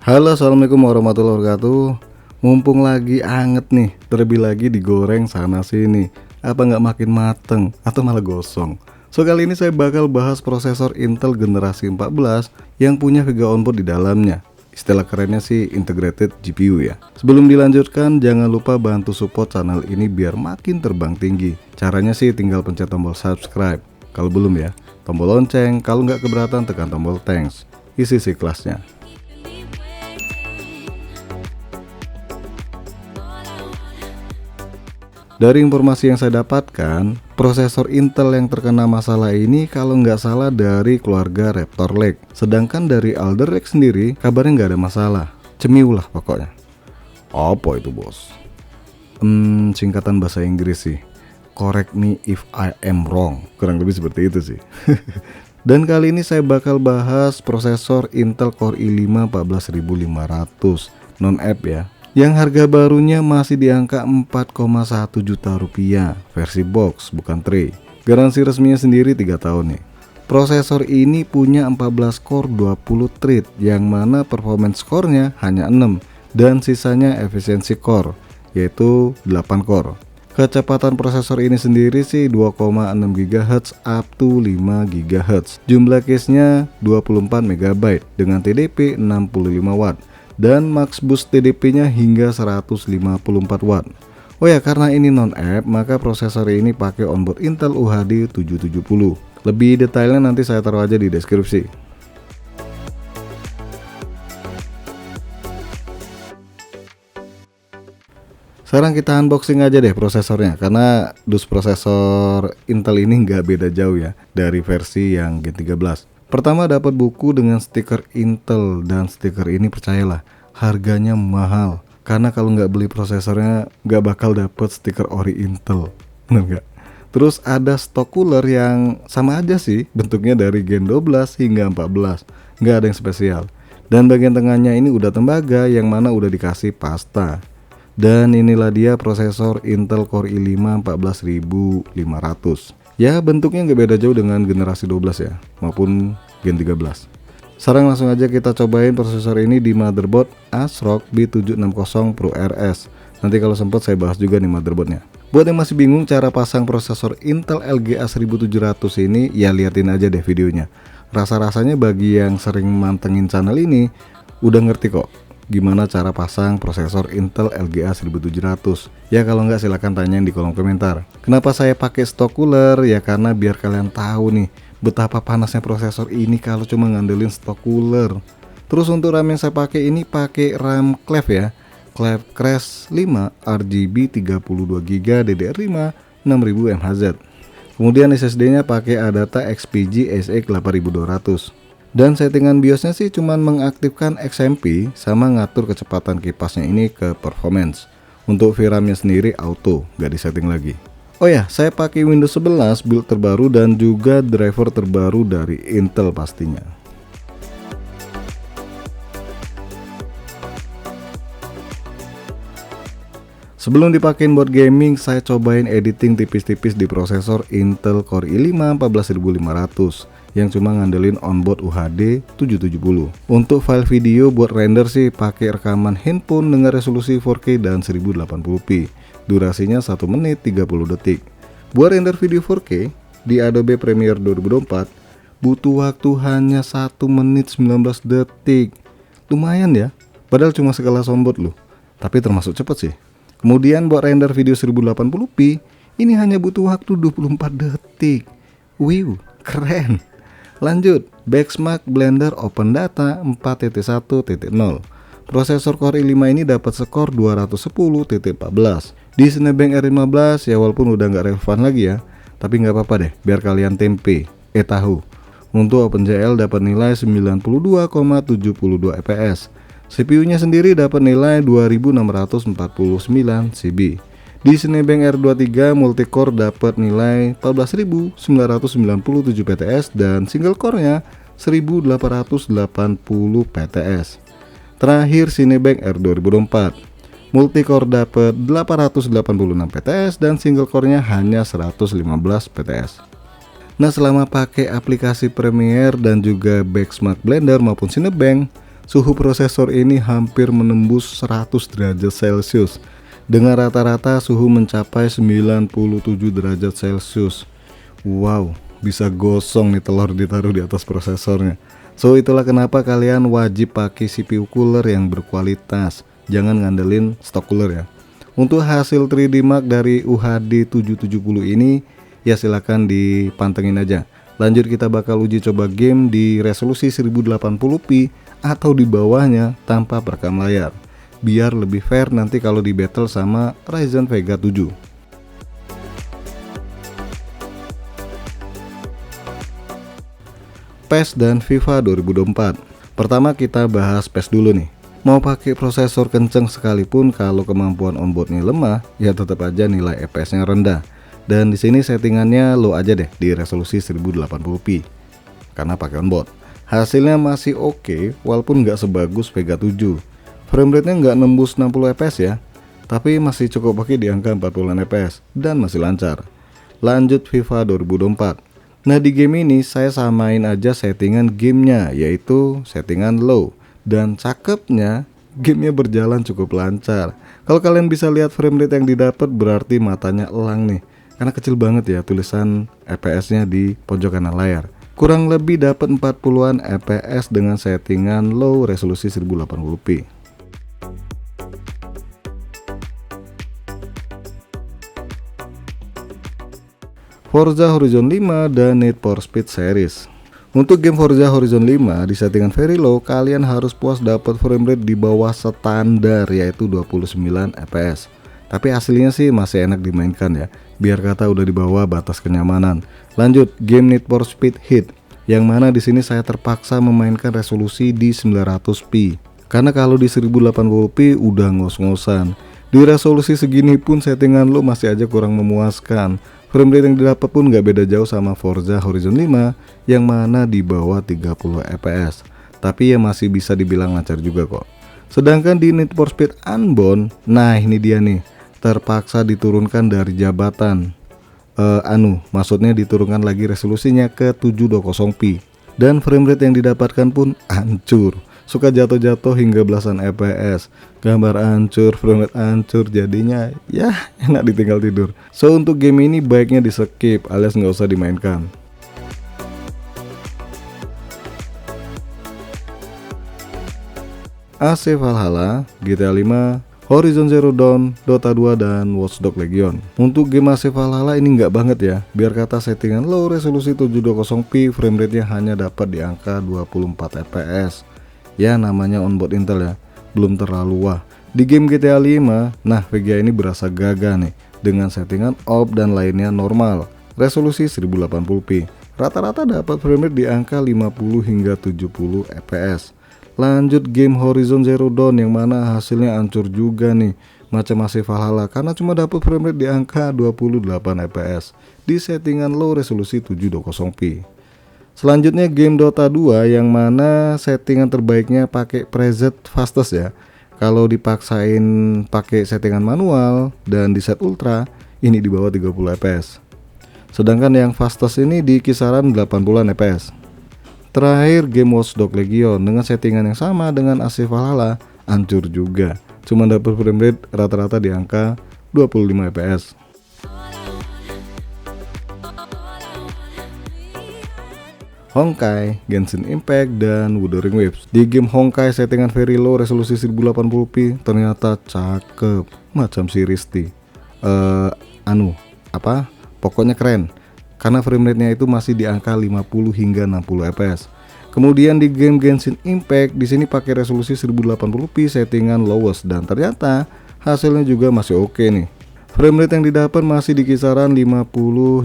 Halo, assalamualaikum warahmatullahi wabarakatuh. Mumpung lagi anget nih, terlebih lagi digoreng sana sini, apa nggak makin mateng atau malah gosong? So kali ini saya bakal bahas prosesor Intel generasi 14 yang punya VGA onboard di dalamnya. Istilah kerennya sih integrated GPU ya. Sebelum dilanjutkan, jangan lupa bantu support channel ini biar makin terbang tinggi. Caranya sih tinggal pencet tombol subscribe. Kalau belum ya, tombol lonceng. Kalau nggak keberatan, tekan tombol thanks. Isi kelasnya. Dari informasi yang saya dapatkan, prosesor Intel yang terkena masalah ini kalau nggak salah dari keluarga Raptor Lake. Sedangkan dari Alder Lake sendiri kabarnya nggak ada masalah. Cemiu lah pokoknya. Apa itu bos? Singkatan bahasa Inggris sih. Correct me if I am wrong. Kurang lebih seperti itu sih. Dan kali ini saya bakal bahas prosesor Intel Core i5 14500 non-app ya, yang harga barunya masih di angka 4,1 juta rupiah, versi box bukan tray. Garansi resminya sendiri 3 tahun nih. Prosesor ini punya 14 core 20 thread, yang mana performance core-nya hanya 6 dan sisanya efisiensi core yaitu 8 core. Kecepatan prosesor ini sendiri sih 2,6 GHz up to 5 GHz. Jumlah cache-nya 24 MB dengan TDP 65 Watt. Dan max boost TDP-nya hingga 154 Watt. Oh ya, karena ini non-app, maka prosesor ini pakai onboard Intel UHD 770. Lebih detailnya nanti saya taruh aja di deskripsi. Sekarang kita unboxing aja deh prosesornya, karena dus prosesor Intel ini nggak beda jauh ya dari versi yang Gen 13. Pertama dapat buku dengan stiker Intel, dan stiker ini percayalah harganya mahal, karena kalau nggak beli prosesornya nggak bakal dapet stiker ori Intel, bener nggak? Terus ada stok cooler yang sama aja sih bentuknya dari Gen 12 hingga 14, nggak ada yang spesial. Dan bagian tengahnya ini udah tembaga yang mana udah dikasih pasta. Dan inilah dia prosesor Intel Core i5 14500. Ya bentuknya nggak beda jauh dengan generasi 12 ya, maupun Gen 13. Sekarang langsung aja kita cobain prosesor ini di motherboard ASRock B760 Pro RS. Nanti kalau sempat saya bahas juga nih motherboardnya. Buat yang masih bingung cara pasang prosesor Intel LGA 1700 ini, ya liatin aja deh videonya. Rasa-rasanya bagi yang sering mantengin channel ini udah ngerti kok gimana cara pasang prosesor Intel LGA 1700. Ya kalau nggak silahkan tanyain di kolom komentar. Kenapa saya pakai stok cooler? Ya karena biar kalian tahu nih betapa panasnya prosesor ini kalau cuma ngandelin stok cooler. Terus untuk RAM yang saya pakai ini pakai RAM Cleve ya, Cleve Crash 5 RGB 32GB DDR5 6000 mHz. Kemudian SSD nya pakai Adata XPG SX 8200. Dan settingan BIOSnya sih cuman mengaktifkan XMP sama ngatur kecepatan kipasnya ini ke performance. Untuk VRAM-nya sendiri auto, nggak disetting lagi. Oh ya, saya pakai Windows 11 build terbaru dan juga driver terbaru dari Intel pastinya. Sebelum dipakein buat gaming, saya cobain editing tipis-tipis di prosesor Intel Core i5 14500 yang cuma ngandelin onboard UHD 770. Untuk file video buat render sih pakai rekaman handphone dengan resolusi 4K dan 1080p. Durasinya 1 menit 30 detik. Buat render video 4K di Adobe Premiere 2024 butuh waktu hanya 1 menit 19 detik. Lumayan ya, padahal cuma sekelas onboard loh. Tapi termasuk cepet sih. Kemudian buat render video 1080p ini hanya butuh waktu 24 detik. Wow, keren. Lanjut, Benchmark Blender Open Data 4.1.0. Prosesor Core i5 ini dapat skor 210.14. Di Cinebench R15 ya walaupun udah nggak relevan lagi ya, tapi nggak apa-apa deh, biar kalian tahu. Untuk OpenGL dapat nilai 92,72 fps. CPU-nya sendiri dapat nilai 2649 CB. Di Cinebench R23 multicore dapat nilai 14.997 PTS dan single core-nya 1880 PTS. Terakhir Cinebench R2024. Multicore dapat 886 PTS dan single core-nya hanya 115 PTS. Nah, selama pakai aplikasi Premiere dan juga Benchmark Blender maupun Cinebench, Suhu prosesor ini hampir menembus 100 derajat Celcius dengan rata-rata suhu mencapai 97 derajat Celcius. Wow, bisa gosong nih telur ditaruh di atas prosesornya. So itulah kenapa kalian wajib pakai CPU cooler yang berkualitas. Jangan ngandelin stok cooler ya. Untuk hasil 3D Mark dari UHD 770 ini ya silakan dipantengin aja. Lanjut kita bakal uji coba game di resolusi 1080p atau di bawahnya tanpa perekam layar. Biar lebih fair nanti kalau di battle sama Ryzen Vega 7. PES dan FIFA 2024. Pertama kita bahas PES dulu nih. Mau pakai prosesor kenceng sekalipun kalau kemampuan onboardnya lemah, ya tetap aja nilai FPS-nya rendah. Dan di sini settingannya low aja deh di resolusi 1080p karena pakai onboard. Hasilnya masih oke walaupun nggak sebagus Vega 7. Framerate-nya nggak nembus 60 fps ya, tapi masih cukup pakai di angka 40 fps dan masih lancar. Lanjut FIFA 2024. Nah di game ini saya samain aja settingan gamenya, yaitu settingan low. Dan cakepnya gamenya berjalan cukup lancar. Kalau kalian bisa lihat framerate yang didapat berarti matanya elang nih, karena kecil banget ya tulisan fps-nya di pojok kanan layar. Kurang lebih dapat 40-an fps dengan settingan low resolusi 1080p. Forza Horizon 5 dan Need for Speed Series. Untuk game Forza Horizon 5 di settingan very low, kalian harus puas dapat framerate di bawah standar yaitu 29 fps. Tapi hasilnya sih masih enak dimainkan ya, biar kata udah di bawah batas kenyamanan. Lanjut game Need for Speed Heat, yang mana di sini saya terpaksa memainkan resolusi di 900p. Karena kalau di 1080p udah ngos-ngosan. Di resolusi segini pun settingan lo masih aja kurang memuaskan. Framerate yang didapat pun gak beda jauh sama Forza Horizon 5 yang mana di bawah 30 fps. Tapi ya masih bisa dibilang lancar juga kok. Sedangkan di Need for Speed Unbound, nah ini dia nih, terpaksa diturunkan dari jabatan. Maksudnya diturunkan lagi resolusinya ke 720p. Dan framerate yang didapatkan pun hancur. Suka jatuh-jatuh hingga belasan fps. Gambar hancur, framerate hancur, jadinya ya enak ditinggal tidur. So untuk game ini baiknya di skip alias nggak usah dimainkan. AC Valhalla, GTA 5, Horizon Zero Dawn, Dota 2, dan Watch Dogs Legion. Untuk game AC Valhalla ini nggak banget ya, biar kata settingan low resolusi 720p, framerate-nya hanya dapat di angka 24 fps. Ya namanya onboard Intel ya, belum terlalu wah. Di game GTA 5, nah VGA ini berasa gagah nih, dengan settingan off dan lainnya normal, resolusi 1080p. Rata-rata dapat framerate di angka 50 hingga 70 fps. Lanjut game Horizon Zero Dawn yang mana hasilnya hancur juga nih, macam AC Valhalla karena cuma dapat framerate di angka 28 fps di settingan low resolusi 720p. Selanjutnya game Dota 2 yang mana settingan terbaiknya pakai preset fastest ya. Kalau dipaksain pakai settingan manual dan di set ultra, ini di bawah 30 fps. Sedangkan yang fastest ini di kisaran 80 fps. Terakhir game Watch Dogs Legion dengan settingan yang sama dengan AC Valhalla, hancur juga. Cuma dapat framerate rata-rata di angka 25 fps. Honkai, Genshin Impact, dan Wuthering Waves. Di game Honkai settingan very low resolusi 1080p ternyata cakep, macam si Risti. Pokoknya keren. Karena framerate-nya itu masih di angka 50 hingga 60 fps. Kemudian di game Genshin Impact di sini pakai resolusi 1080p settingan lowest dan ternyata hasilnya juga masih oke nih. Framerate yang didapat masih di kisaran 50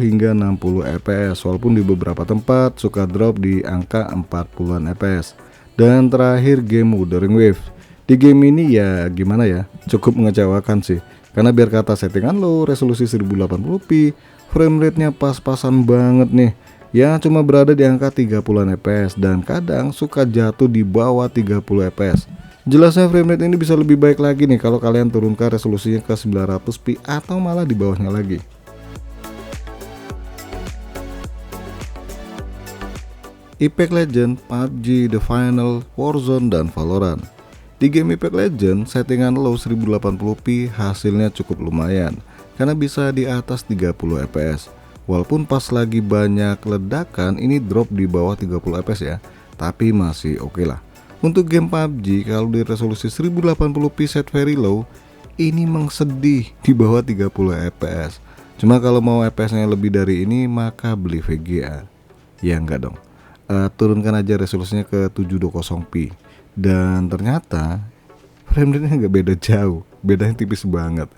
hingga 60 fps walaupun di beberapa tempat suka drop di angka 40-an fps. Dan terakhir game Wuthering Waves. Di game ini ya gimana ya, cukup mengecewakan sih. Karena biar kata settingan low resolusi 1080p, framerate-nya pas-pasan banget nih. Ya cuma berada di angka 30-an fps dan kadang suka jatuh di bawah 30 fps. Jelasnya framerate ini bisa lebih baik lagi nih kalau kalian turunkan resolusinya ke 900p atau malah di bawahnya lagi. Apex Legends, PUBG, The Final, Warzone, dan Valorant. Di game Apex Legends, settingan low 1080p hasilnya cukup lumayan karena bisa di atas 30 fps. Walaupun pas lagi banyak ledakan ini drop di bawah 30 fps ya, tapi masih oke lah. Untuk game PUBG kalau di resolusi 1080p set very low, ini memang sedih di bawah 30 fps. Cuma kalau mau fps-nya lebih dari ini maka beli VGA. Ya enggak dong. Turunkan aja resolusinya ke 720p. Dan ternyata frame rate-nya nggak beda jauh, bedanya tipis banget.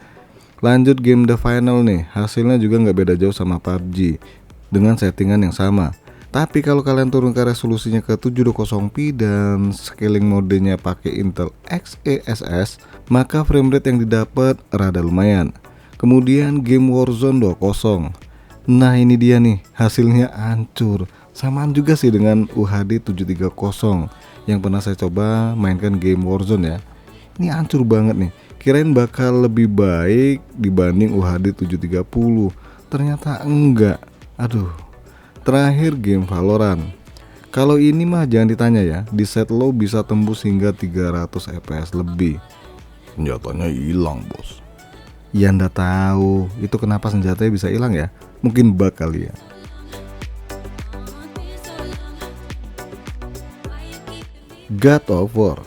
Lanjut game The Final nih, hasilnya juga nggak beda jauh sama PUBG dengan settingan yang sama. Tapi kalau kalian turun ke resolusinya ke 720p dan scaling modenya pakai Intel Xe-ss, maka frame rate yang didapat rada lumayan. Kemudian game Warzone 20. Nah ini dia nih, hasilnya hancur. Samaan juga sih dengan UHD 730 yang pernah saya coba mainkan game Warzone ya. Ini hancur banget nih. Kirain bakal lebih baik dibanding UHD 730. Ternyata enggak. Aduh. Terakhir game Valorant. Kalau ini mah jangan ditanya ya. Di set low bisa tembus hingga 300 fps lebih. Senjatanya hilang, bos. Ya ndak tahu itu kenapa senjatanya bisa hilang ya. Mungkin bug kali ya. God of War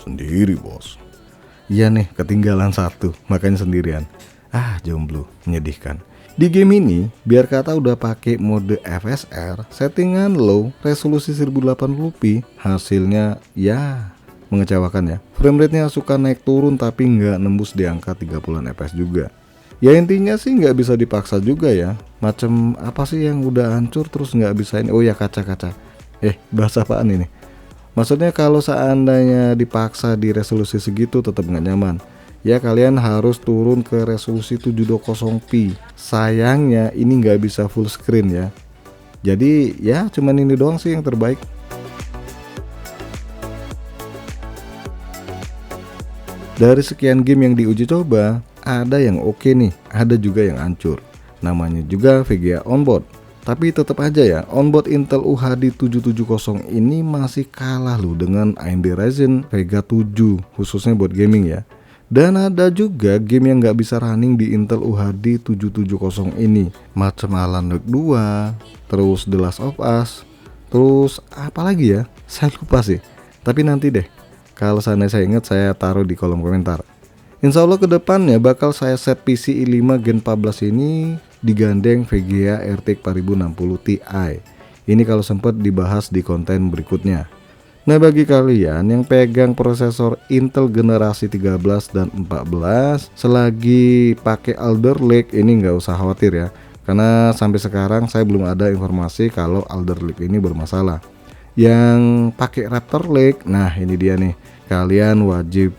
sendiri, bos. Iya nih, ketinggalan satu, makanya sendirian. Jomblo, menyedihkan. Di game ini, biar kata udah pakai mode FSR, settingan low, resolusi 1080p, hasilnya ya mengecewakan ya. Frame rate-nya suka naik turun tapi nggak nembus di angka 30 fps juga. Ya intinya sih nggak bisa dipaksa juga ya. Macam apa sih yang udah hancur terus nggak bisa ini? Oh ya kaca-kaca. Bahasa apaan ini? Maksudnya kalau seandainya dipaksa di resolusi segitu tetap nggak nyaman. Ya kalian harus turun ke resolusi 720p. Sayangnya ini nggak bisa full screen ya. Jadi ya cuman ini doang sih yang terbaik. Dari sekian game yang diuji coba, ada yang oke nih, ada juga yang hancur. Namanya juga VGA onboard. Tapi tetap aja ya, onboard Intel UHD 770 ini masih kalah loh dengan AMD Ryzen Vega 7, khususnya buat gaming ya. Dan ada juga game yang nggak bisa running di Intel UHD 770 ini, macam Alan Wake 2, terus The Last of Us, terus apa lagi ya? Saya lupa sih. Tapi nanti deh, kalau saya ingat saya taruh di kolom komentar. Insya Allah kedepannya bakal saya set PC i5 Gen 14 ini digandeng VGA RTX 4060 Ti. Ini kalau sempat dibahas di konten berikutnya. Nah bagi kalian yang pegang prosesor Intel generasi 13 dan 14 selagi pakai Alder Lake ini nggak usah khawatir ya, karena sampai sekarang saya belum ada informasi kalau Alder Lake ini bermasalah. Yang pakai Raptor Lake, nah ini dia nih, kalian wajib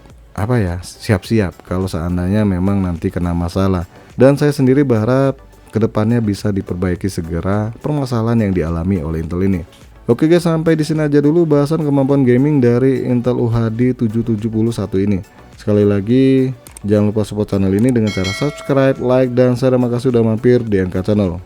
siap-siap kalau seandainya memang nanti kena masalah. Dan saya sendiri berharap kedepannya bisa diperbaiki segera permasalahan yang dialami oleh Intel ini. Oke guys, sampai di sini aja dulu bahasan kemampuan gaming dari Intel UHD 771 ini. Sekali lagi jangan lupa support channel ini dengan cara subscribe, like, dan share. Terima kasih sudah mampir di Angka Channel.